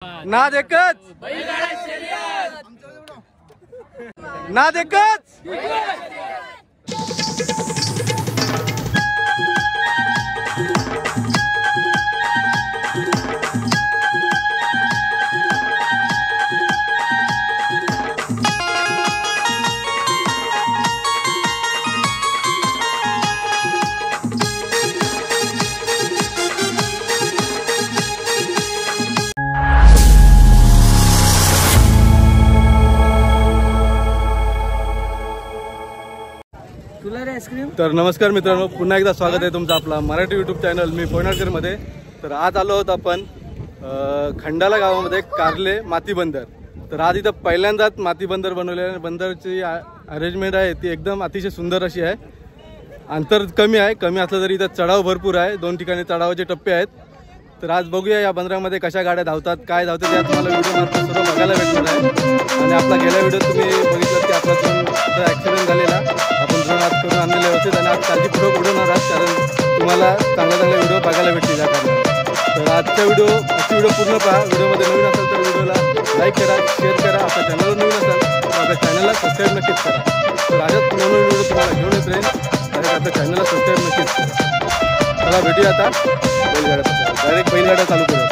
नाद एकच, नाद एकच. तर नमस्कार मित्रांनो, पुन्हा एकदा स्वागत आहे तुमचं आपला मराठी यूट्यूब चॅनल मी पोयनाळकर मध्ये. तर आज आलो आहोत आपण खंडाला गावामध्ये कारले माती बंदर. तर आज इथं पहिल्यांदाच माती बंदर बनवले आहे. बंदरची अरेंजमेंट आहे ती एकदम अतिशय सुंदर अशी आहे. अंतर कमी आहे, कमी असलं तरी इथं चढाव भरपूर आहे. 2 ठिकाणी चढावाचे टप्पे आहेत. तर आज बघूया या बंदरामध्ये कशा गाड्या धावतात, काय धावतात यात तुम्हाला व्हिडिओ मार्फत सर्व बघायला भेटणार आहे. आणि आपला गेल्या व्हिडिओ तुम्ही बघितलं की आपला ड्रोन ॲक्सिडेंट झालेला, आपण ड्रोन आज करून आणलेले होते आणि आज काळजीपूर्वक उडवणार आहात, कारण तुम्हाला चांगले व्हिडिओ बघायला भेटतील या कारणाने. तर आजचा व्हिडिओ पूर्ण पहा. व्हिडिओमध्ये नवीन असेल तर व्हिडिओला लाईक करा, शेअर करा. आपल्या चॅनलवर नवीन असाल तर आपल्या चॅनलला सबस्क्राईब नक्कीच करा. तर आजच नवीन व्हिडिओ तुम्हाला घेऊन येत राहील, आणि आपल्या चॅनलला सबस्क्राईब नक्कीच करा. चला भेटूया आता बैलगाड्या. डायरेक्ट बैलगाड्या चालू करूया.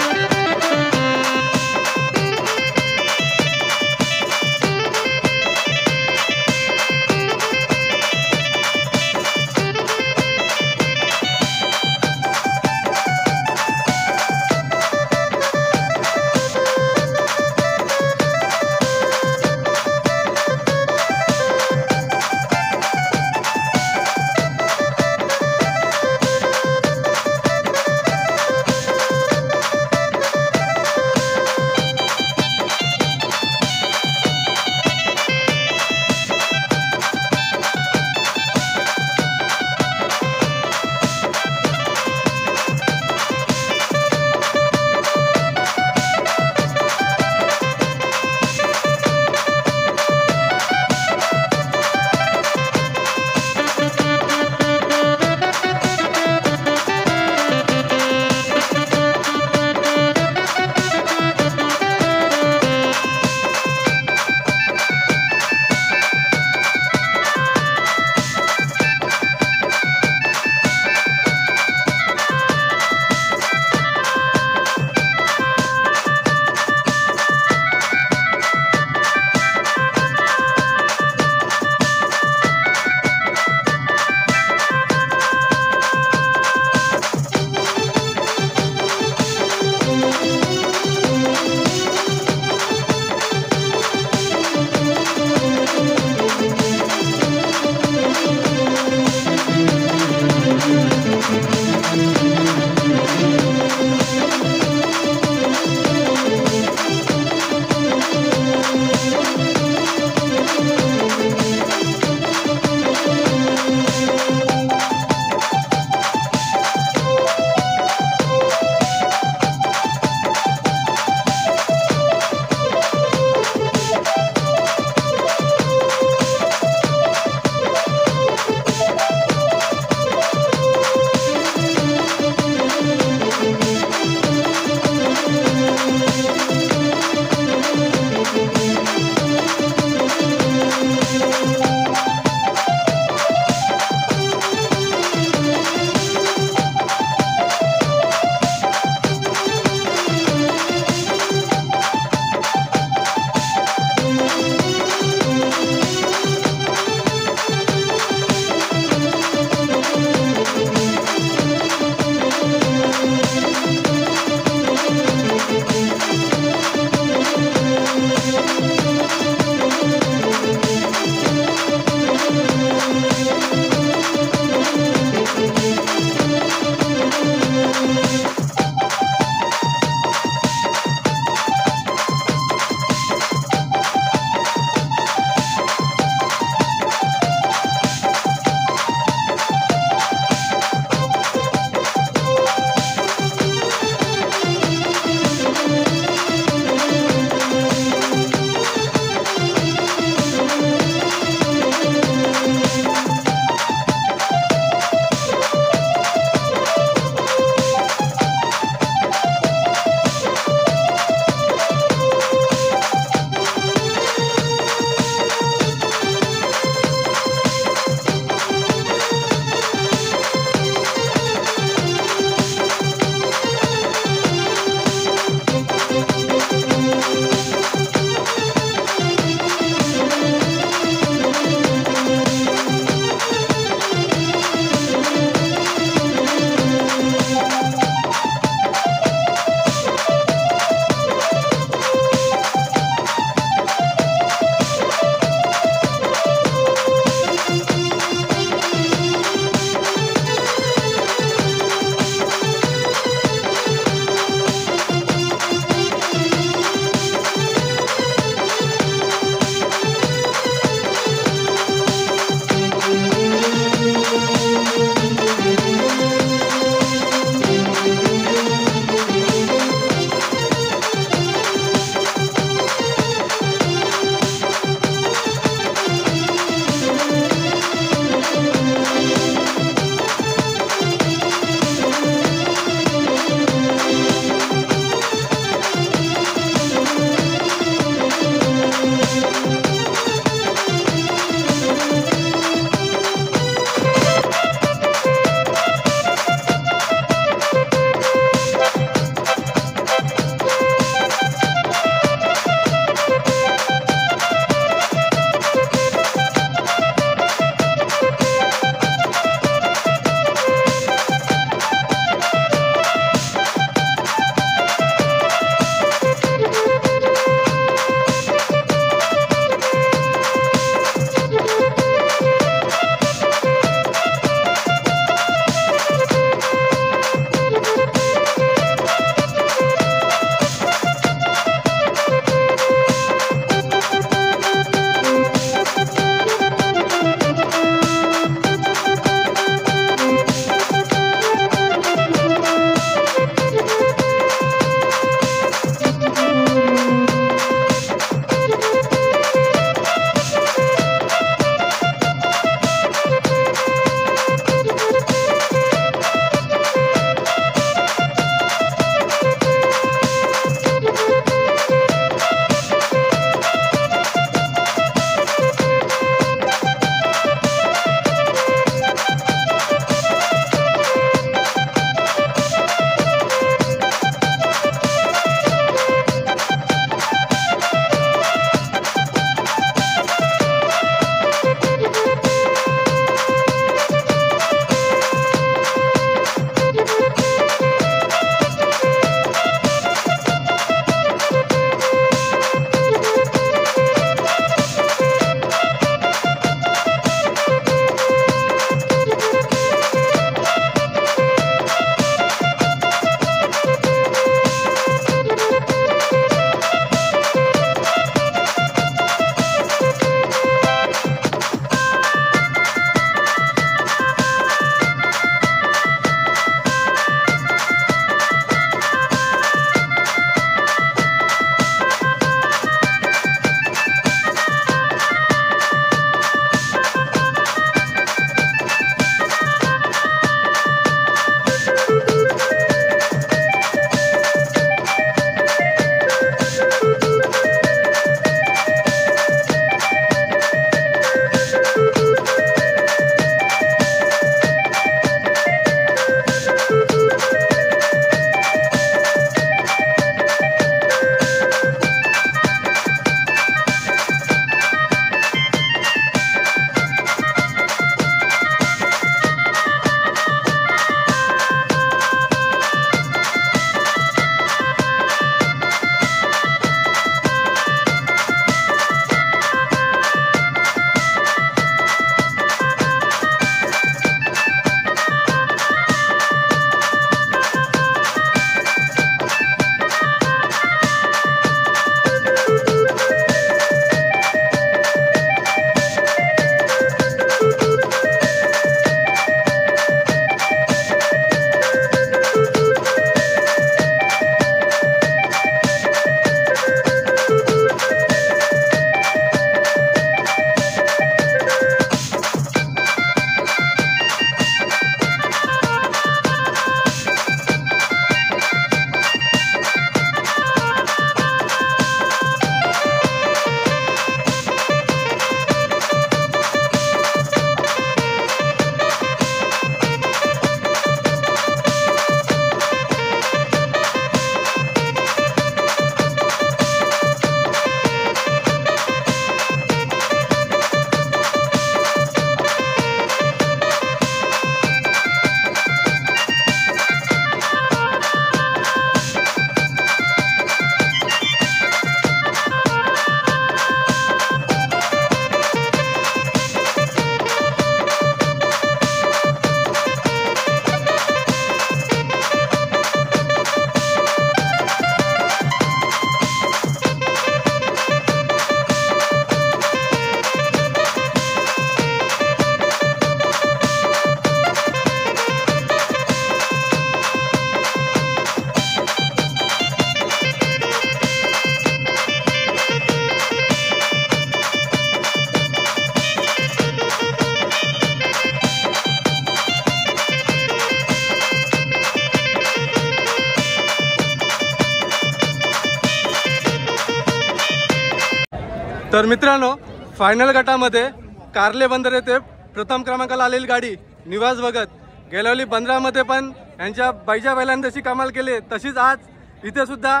तर मित्रांनो फायनल गटामध्ये कार्ले बंदर येथे प्रथम क्रमांकाला आलेली गाडी निवास भगत, गेल्यावेळी बंदरामध्ये पण यांच्या बैजा बैलांनी जशी कमाल केली तशीच आज इथे सुद्धा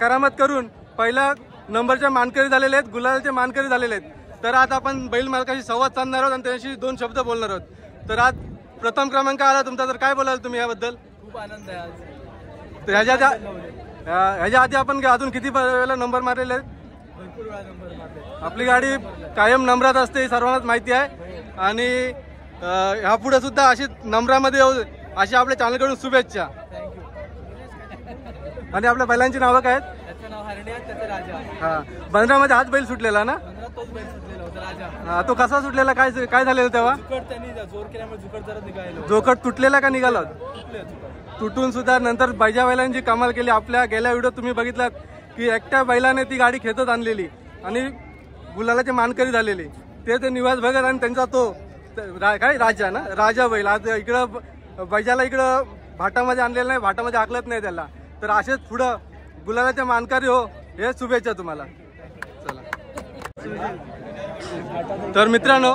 करामत करून पहिल्या नंबरच्या मानकरी झालेले आहेत, गुलालचे मानकरी झालेले आहेत। तर आज आपण बैल मालकाशी संवाद साधणार आहोत आणि त्यांच्याशी 2 शब्द बोलणार आहोत। तर आज प्रथम क्रमांक आला तुमचा, तर काय बोलाल तुम्ही याबद्दल? खूप आनंद आहे आज। तर ह्याच्या आधी आपण अजून किती वेळेला नंबर मारलेले आहेत? भरपूर वेळा नंबर मारले। आपली गाडी कायम नंबरात असते, सर्वांनाच माहिती आहे। आणि ह्यापुढे सुद्धा अशी नंबरामध्ये येऊ अशी आपल्या चॅनलकडून शुभेच्छा। आणि आपल्या बैलांची नावं काय आहेत? त्याचं नाव हरण्या, त्याचं राजा। हा, बंदरामध्ये हाच बैल सुटलेला ना? बंदरात तोच बैल सुटलेला होता, राजा। हा, तो कसा सुटलेला, काय काय झालेलं तेव्हा? जुकट त्यांनी जोर केल्यामुळे जुकट जरा निघायला जोकट तुटलेला का निघाला? तुटले जुकट। तुटून सुद्धा नंतर बैजा बैलांची कमाल केली। आपल्या गेल्या व्हिडिओ तुम्ही बघितलात की एकट्या बैलाने ती गाडी खेचत आणलेली आणि गुलालाचे मानकरी झालेली ते निवास भगत आणि त्यांचा तो काय राजा ना, राजा बैल आज इकडं बैजाला इकडं भाटामध्ये आणलेलं नाही, भाटामध्ये आकलत नाही त्याला। तर असेच पुढं गुलालाचे मानकरी हो, हे शुभेच्छा तुम्हाला। चला, तर मित्रांनो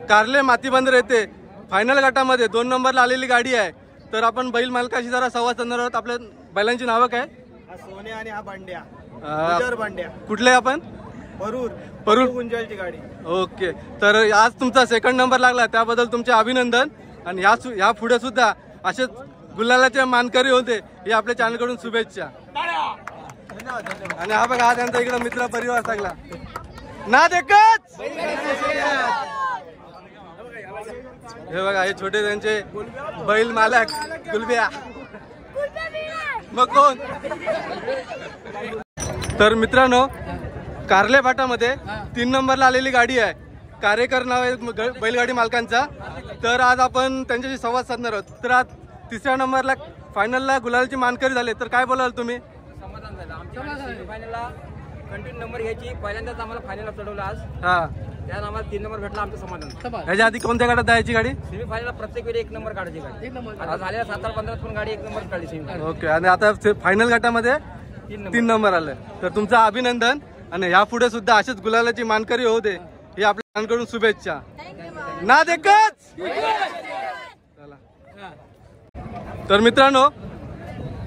कार्ले माती बंदर येथे फायनल गटामध्ये 2 नंबरला आलेली गाडी आहे। तर आपण बैल मालकाशी जरा संवाद साधणार आहोत। आपल्या बैलांची नावं काय? हा सोन्या आणि हा भांड्या, भांड्या। कुठले आपण? परूर गुंजालची गाडी। ओके, तर आज तुमचा सेकंड नंबर लागला, त्याबद्दल तुमचे अभिनंदन। आणि या पुढे सुद्धा असेच गुलालाचे मानकरी होते, हे आपल्या चॅनलकडून शुभेच्छा। आणि हा बघा, हा त्यांचा इकडे मित्र परिवार सगळा ना देखत। हे बघा, हे छोटे त्यांचे बैल मालक गुलबिया, मग कोण? तर मित्रांनो कार्ले फाटामध्ये 3 नंबरला आलेली गाडी आहे, कार्यकर नाव आहे बैलगाडी मालकांचा। तर आज आपण त्यांच्याशी संवाद साधणार आहोत। तर आज 3ऱ्या नंबरला फायनलला गुलालची मानकरी झाले, तर काय बोलाल तुम्ही? समाधान झालं आमच्या फायनलला कंटिन्यू नंबर घ्यायची, पहिल्यांदाच आम्हाला फायनलला चढवलं आज। हा, त्यात आम्हाला 3 नंबर भेटला, आमचं समाधान। ह्याच्या आधी कोणत्या गाडात जायची गाडी? सेमी फायनलला प्रत्येक वेळी 1 नंबर काढायची गाडी। आता झाल्या 7-15 पण गाडी 1 नंबर काढली सेमी। ओके, आणि आता फायनल गटामध्ये 3 नंबर आले, तर तुमचं अभिनंदन। आणि यापुढे सुद्धा असेच गुलालाची मानकरी होऊ दे, ही आपल्या कडून शुभेच्छा ना देखत। चला, तर मित्रांनो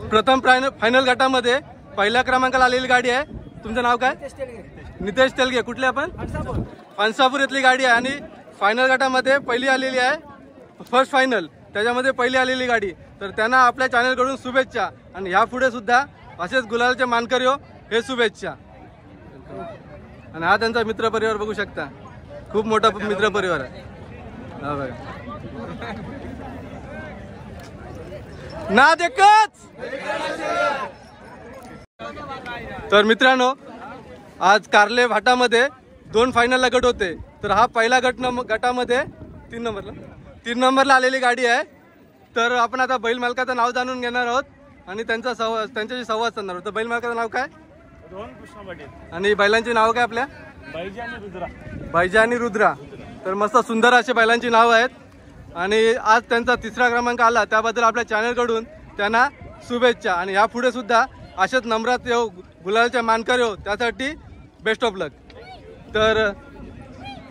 प्रथम फायनल गटामध्ये पहिल्या क्रमांकाला आलेली गाडी आहे। तुमचं नाव काय? नितेश तेलगे। कुठले आपण? फणसापूर इथली गाडी आहे आणि फायनल गटामध्ये पहिली आलेली आहे, फर्स्ट फायनल त्याच्यामध्ये पहिली आलेली गाडी। तर त्यांना आपल्या चॅनलकडून शुभेच्छा आणि यापुढे सुद्धा असेच गुलालचे मानकरी हो, हे शुभेच्छा। आणि हा त्यांचा मित्र परिवार बघू शकता, खूप मोठा मित्र परिवार आहे। हा बघा, ना देखत। तर मित्रांनो आज कार्ले भाटामध्ये 2 फायनलला गट होते। तर हा पहिला गटामध्ये 3 नंबरला आलेली गाडी आहे। तर आपण आता बैल मालकाचं नाव जाणून घेणार आहोत आणि त्यांच्याशी संवाद साधणार आहोत। तर बैल मालकाचं नाव काय? रोहन कृष्ण पाटील। आणि बैलांची नाव काय आपल्या? बैजा आणि रुद्रा। बैजा आणि रुद्रा। तर मस्त सुंदर असे बैलांची नावं आहेत आणि आज त्यांचा 3रा क्रमांक आला, त्याबद्दल आपल्या चॅनलकडून त्यांना शुभेच्छा। आणि यापुढे सुद्धा असेच नंबरात येऊ, गुलालच्या मानकरी हो, त्यासाठी बेस्ट ऑफ लक। तर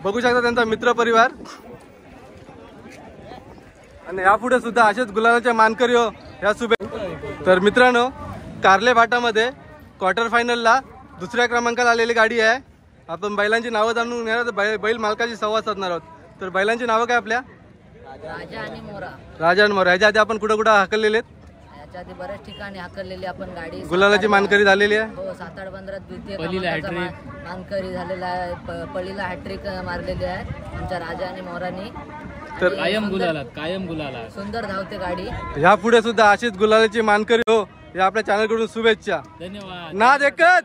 बघू शकता त्यांचा मित्र परिवार आणि यापुढे सुद्धा असेच गुलालाच्या मानकरी हो, ह्या शुभेच्छा। तर मित्रांनो कार्ले भाटामध्ये क्वार्टर फायनलला 2ऱ्या क्रमांकाला आलेली गाडी आहे। आपण बैलांची नावं जाणून घेणार, बैल मालकाशी संवाद साधणार आहोत। तर बैलांची नावं काय आपल्या? राजा आणि मोरा। राजा आणि मोरा। ह्याच्या आधी आपण कुठं हाकललेले आहेत? याच्या आधी बऱ्याच ठिकाणी हाकललेली आपण गाडी, गुलालाची मानकरी झालेली आहे। हो, 7-8 बंदरात द्वितीय मानकरी झालेला आहे, पळीला हॅट्रिक मारलेली आहे आमच्या राजा आणि मोरानी। तर कायम गुलाला सुंदर धावते गाडी। यापुढे सुद्धा अशीच गुलालाची मानकरी हो, हे आपल्या चॅनलकडून शुभेच्छा। धन्यवाद ना देखत।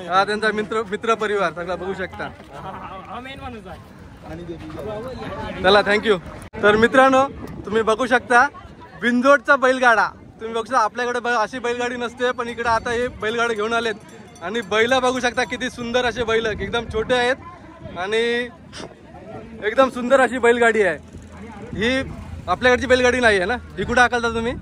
हा त्यांचा मित्र परिवार सगळा बघू शकता। चला, थँक्यू। तर मित्रांनो तुम्ही बघू शकता बिंजोडचा बैलगाडा, तुम्ही बघू शकता आपल्याकडे अशी बैलगाडी नसते, पण इकडे आता हे बैलगाडी घेऊन आलेत। आणि बैल बघू शकता किती सुंदर असे बैल, एकदम छोटे आहेत आणि एकदम सुंदर अशी बैलगाडी आहे। ही आपल्याकडची बैलगाडी नाही आहे ना? ही कुठे हाकलता तुम्ही?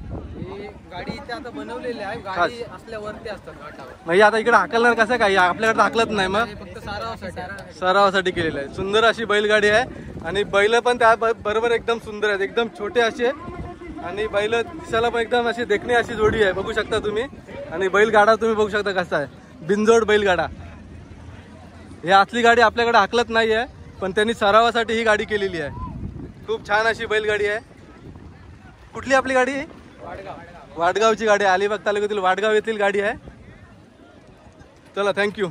गाडी इथे आता बनवलेली आहे, गाडी असल्यावरती असतात घाटावर. म्हणजे आता इकडे हाकलणार कसं काय, आपल्याकडे हाकलत नाही मग फक्त सारावासाठी. सरावासाठी केलेलं आहे. सुंदर अशी बैलगाडी आहे आणि बैल पण त्या बरोबर एकदम सुंदर आहेत, एकदम छोटे असे आणि बैल दिसायला पण एकदम अशी देखणी अशी जोडी आहे, बघू शकता तुम्ही. आणि बैलगाडा तुम्ही बघू शकता कसा आहे, बिनजोड बैलगाडा. ही असली गाडी आपल्याकडे हाकलत नाही आहे, पण त्यांनी सरावासाठी ही गाडी केलेली आहे. खूप छान अशी बैलगाडी आहे. कुठली आपली गाडी? वाडगावची गाडी आहे, अलिबाग तालुक्यातील वाडगाव येथील गाडी आहे. चला थँक्यू.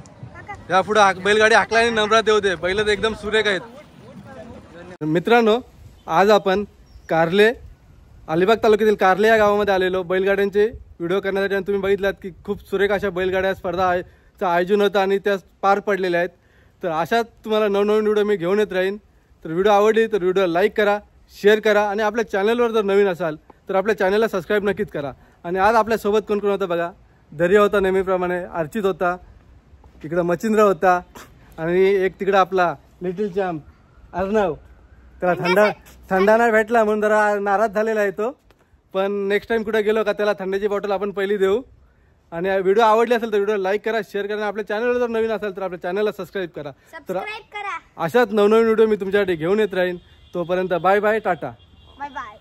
या पुढे बैलगाडी हाकला आणि नंबरात देऊ दे, बैल तर एकदम सुरेख आहेत. मित्रांनो, आज आपण कारले, अलिबाग तालुक्यातील कारले या गावामध्ये आलेलो बैलगाड्यांचे व्हिडिओ करण्यासाठी. आणि तुम्ही बघितलात की खूप सुरेख अशा बैलगाड्या स्पर्धाचं आयोजन होतं आणि त्या पार पडलेल्या आहेत. तर अशाच तुम्हाला नवनवीन व्हिडिओ मी घेऊन येत राहीन. तर व्हिडिओ आवडली तर व्हिडिओ लाईक करा, शेअर करा आणि आपल्या चॅनलवर जर नवीन असाल तर आपल्या चॅनलला सबस्क्राईब नक्कीच करा. आणि आज आपल्यासोबत कोण कोण होतं बघा. दर्या होता नेहमीप्रमाणे, अर्चित होता, तिकडं मच्छिंद्र होता आणि एक तिकडं आपला लिटिल चॅम्प अर्णव. त्याला थंडा नाही भेटला म्हणून जरा नाराज झालेला आहे तो. पण नेक्स्ट टाइम कुठे गेलो का त्याला थंड्याची बॉटल आपण पहिली देऊ. आणि व्हिडिओ आवडली असेल तर व्हिडिओ लाईक करा, शेअर करा. आपल्या चॅनलवर जर नवीन असेल तर आपल्या चॅनलला सबस्क्राईब करा. तर अशाच नवनवीन व्हिडिओ मी तुमच्यासाठी घेऊन येत राहीन. तोपर्यंत bye bye, tata. Bye by.